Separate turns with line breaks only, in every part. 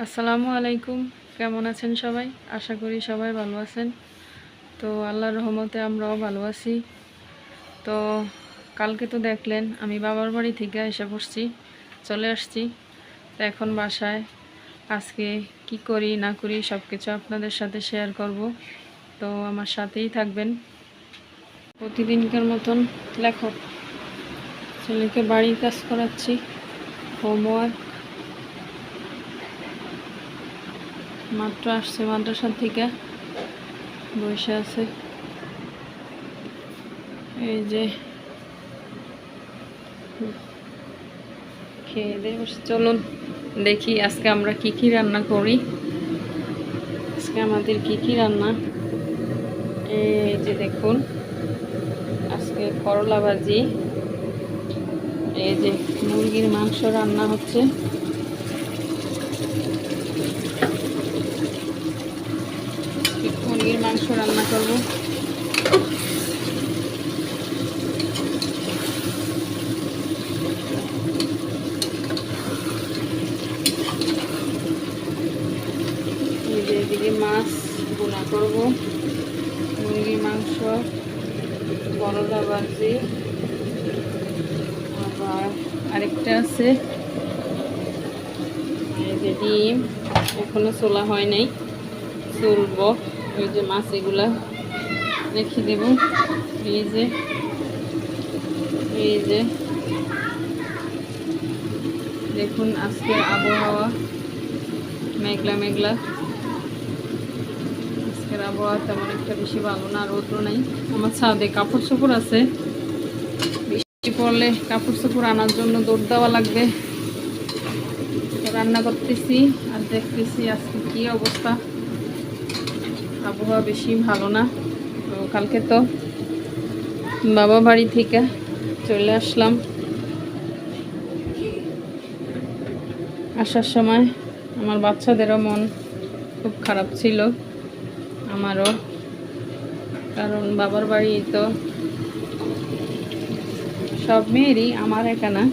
আসসালামু আলাইকুম। কেমন আছেন সবাই? আশা করি সবাই ভালো আছেন। তো আল্লাহর রহমতে আমরাও ভালো আছি। তো কালকে তো দেখলেন আমি বাবার বাড়ি থেকে এসে পড়ছি, চলে আসছি। তো এখন বাসায় আজকে কি করি না করি সব কিছু আপনাদের সাথে শেয়ার করব। তো আমার সাথেই থাকবেন। প্রতিদিনকার মতন লেখক ছেলেকে বাড়ির কাজ করাচ্ছি, হোমওয়ার্ক। মাত্র আসছে মাদ্রাসা থেকে, বসে আছে। এই যে খেয়ে দিয়ে বসে, চলুন দেখি আজকে আমরা কি কি রান্না করি। আজকে আমাদের কি কি রান্না, এই যে দেখুন, আজকে করলা ভাজি, এই যে মুরগির মাংস রান্না হচ্ছে, মুরগির মাংস রান্না করব। এই যে এদিকে মাছ বোনা করব, মুরগির মাংস, করলা ভাজি, আবার আরেকটা আছে এই যে ডিম, এখনো ছোলা হয় নাই, চলবো। ওই যে মাছ এগুলা রেখে দেব। এই যে এই যে দেখুন আজকের আবহাওয়া মেঘলা মেঘলা। আজকের আবহাওয়া তেমন একটা বেশি ভালো না, রৌদ্র নাই। আমার ছাদে কাপড় চোপড় আছে, বৃষ্টি পড়লে কাপড় চোপড় আনার জন্য দৌড় দেওয়া লাগবে। রান্না করতেছি আর দেখতেছি আজকে কি অবস্থা, আবহাওয়া বেশি ভালো না। তো কালকে তো বাবা বাড়ি থেকে চলে আসলাম। আসার সময় আমার বাচ্চাদেরও মন খুব খারাপ ছিল, আমারও, কারণ বাবার বাড়ি তো সব মেয়েরই, আমার একা না।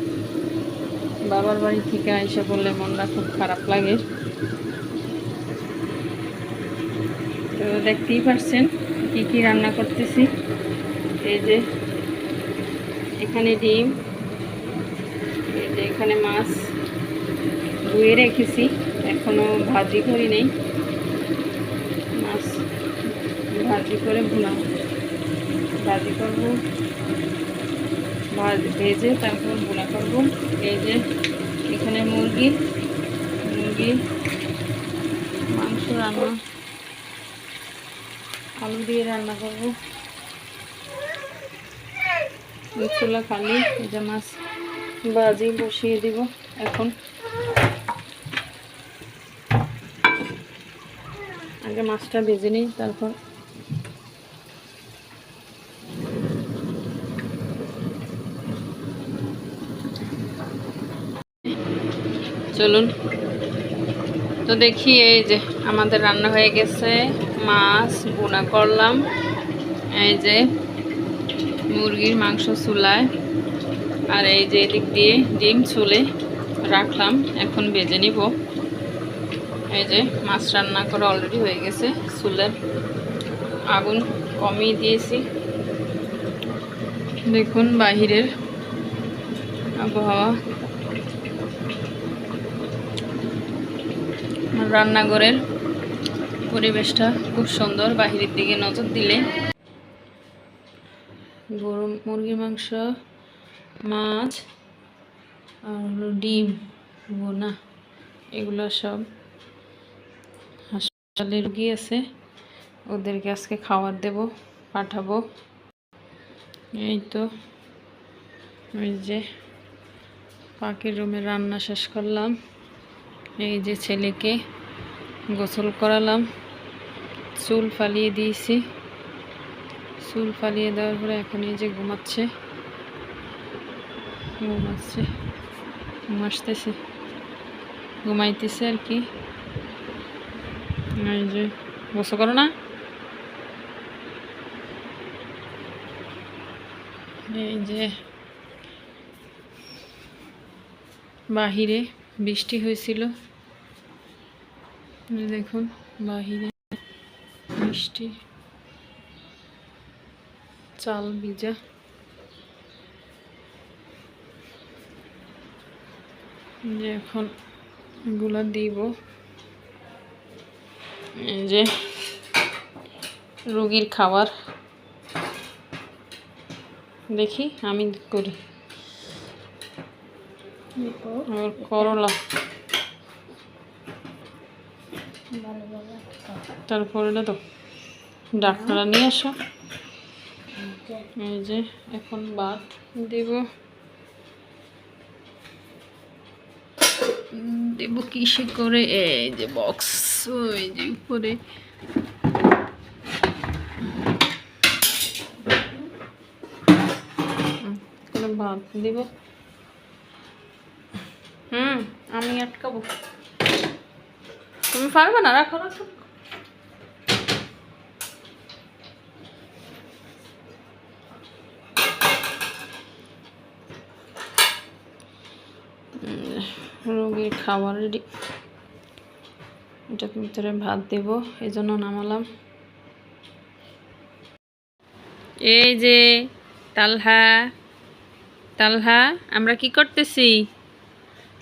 বাবার বাড়ি থেকে এসে বললে মনটা খুব খারাপ লাগে। তো দেখতেই পারছেন কি কি রান্না করতেছি। এই যে এখানে ডিম, এই যে এখানে মাছ ধুয়ে রেখেছি, এখনো ভাজি করি নেই। মাছ ভাজি করে ভাজি করবো, ভেজে তারপর ভুনা করবো। এই যে এখানে মুরগি মাংস রান্না, আলু দিয়ে রান্না করবো। চুলা খালি, এই যে মাছ ভাজি বসিয়ে দিব। এখন আগে মাছটা ভেজে নিই, তারপর চলুন। তো দেখি এই যে আমাদের রান্না হয়ে গেছে, মাছ বোনা করলাম, এই যে মুরগির মাংস চুলায়, আর এই যে এদিক দিয়ে ডিম ছুলে রাখলাম, এখন ভেজে নিব। এই যে মাছ রান্না করা অলরেডি হয়ে গেছে, চুলের আগুন কমিয়ে দিয়েছি। দেখুন বাহিরের আবহাওয়া, রান্নাঘরের পরিবেশটা খুব সুন্দর। বাহিরের দিকে নজর দিলে গরম মুরগির মাংস, মাছ আর ডিম বোনা, এগুলো সব হাসপাতালে রুগী আছে, ওদেরকে আজকে খাবার দেব, পাঠাবো। এই তো ওই যে পাখির রুমে রান্না শেষ করলাম। এই যে ছেলেকে গোসল করালাম, চুল ফালিয়ে দিয়েছি। চুল ফালিয়ে দেওয়ার পরে এখন এই যে ঘুমাইতেছে আর কি। এই যে গোসল করো না। এই যে বাহিরে বৃষ্টি হয়েছিল, এই দেখুন বাহিরে মিষ্টি চাল ভিজা। যে এখন এগুলো দিব। এই যে রোগীর খাবার, দেখি আমি করি। আর করলা, তারপরে তো ডাক্তার নিয়ে আসো। এই যে এখন ভাত দেব, দেব কিসে করে, এই যে বক্স, ওই যে উপরে। ভাত দিব। আমি আটকাবো, তুমি পারবে না, রাখো রাখো। রোগীর খাবার রেডি, এটার ভিতরে ভাত দেব, এই জন্য নামালাম। এই যে তালহা, তালহা আমরা কি করতেছি?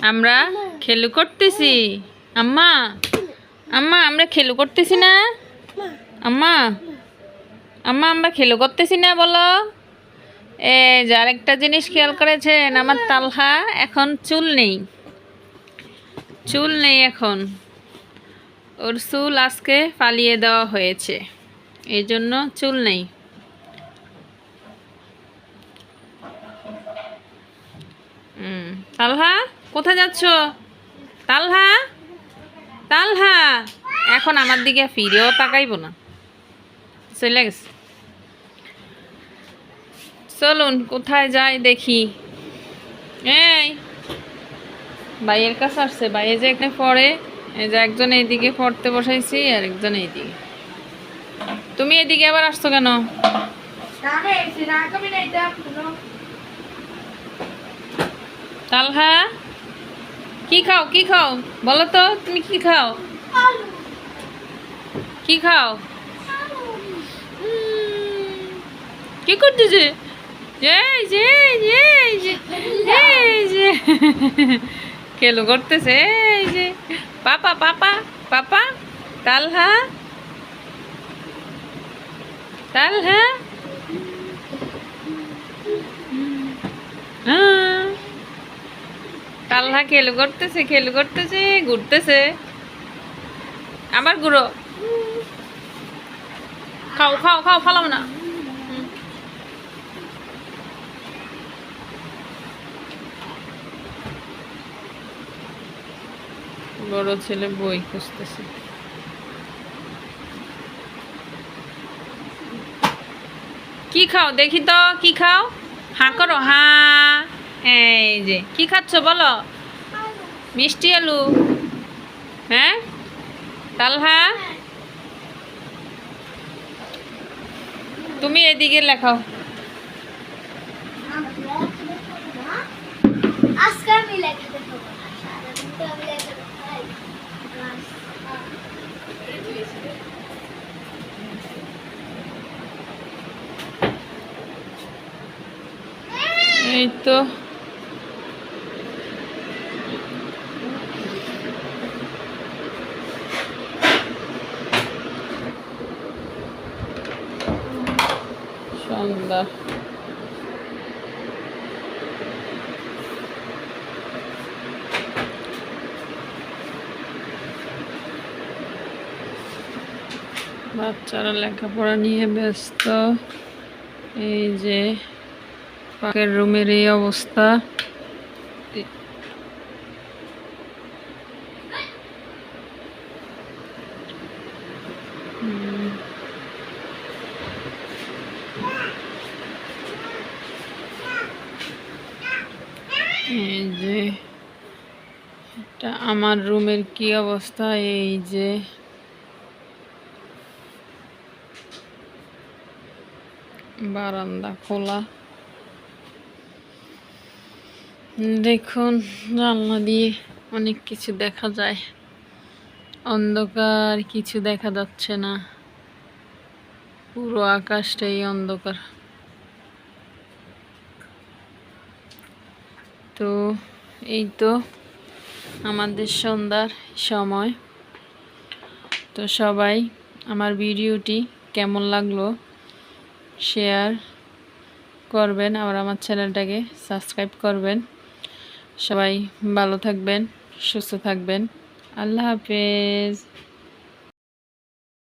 আমরা খেলু করতেছি। আম্মা, আম্মা আমরা খেলু করতেছি না? আম্মা, আম্মা আমরা খেলু করতেছি না বলো। যে আরেকটা জিনিস খেয়াল করেছেন, আমার তালহা এখন চুল নেই, চুল নেই এখন। ওর চুল আজকে ফালিয়ে দেওয়া হয়েছে, এই জন্য চুল নেই। তালহা কোথায় যাচ্ছ? তালহা, তালহা এখন আমার দিকে ফিরেও তাকাইব না, চলে গেছে। চলুন কোথায় যাই দেখি। এই ভাইয়ের কাছে আসছে, ভাইয়ে যে এখানে পড়ে, এই যে একজন এইদিকে পড়তে বসাইছি আর একজন এইদিকে। তুমি এদিকে আবার আসছো কেন? তালহা কি খাও, কি খাও বলো তো, তুমি কি খাও, কি খাও? কি করতেছে? এই যে এই যে এই যে খেলো করতেছে, এই যে পাপা পাপা পাপা। তালহা, তালহা তালহা খেলো করতেছে, খেলো করতেছে, ঘুরতেছে। আবার ঘুরো, খাও খাও খাও, ফালাও না। বড় ছেলে বই খুঁজতেছে। কি খাও দেখি তো, কি খাও? হাঁ করো, হাঁ। এই যে কি খাচ্ছ বলো? মিষ্টি আলু। হ্যাঁ তালহা, তুমি এদিকে লেখাও। এই তো সন্ধ্যা, বাচ্চারা লেখাপড়া নিয়ে ব্যস্ত। এই যে পাকের রুমের এই অবস্থা। এই যে এটা আমার রুমের কি অবস্থা। এই যে বারান্দা খোলা, দেখুন জানলা দিয়ে অনেক কিছু দেখা যায়। অন্ধকার, কিছু দেখা যাচ্ছে না, পুরো আকাশটাই অন্ধকার। তো এই তো আমাদের সন্ধ্যার সময়। তো সবাই আমার ভিডিওটি কেমন লাগলো শেয়ার করবেন, আর আমার চ্যানেলটাকে সাবস্ক্রাইব করবেন। সবাই ভালো থাকবেন, সুস্থ থাকবেন। আল্লাহ হাফেজ।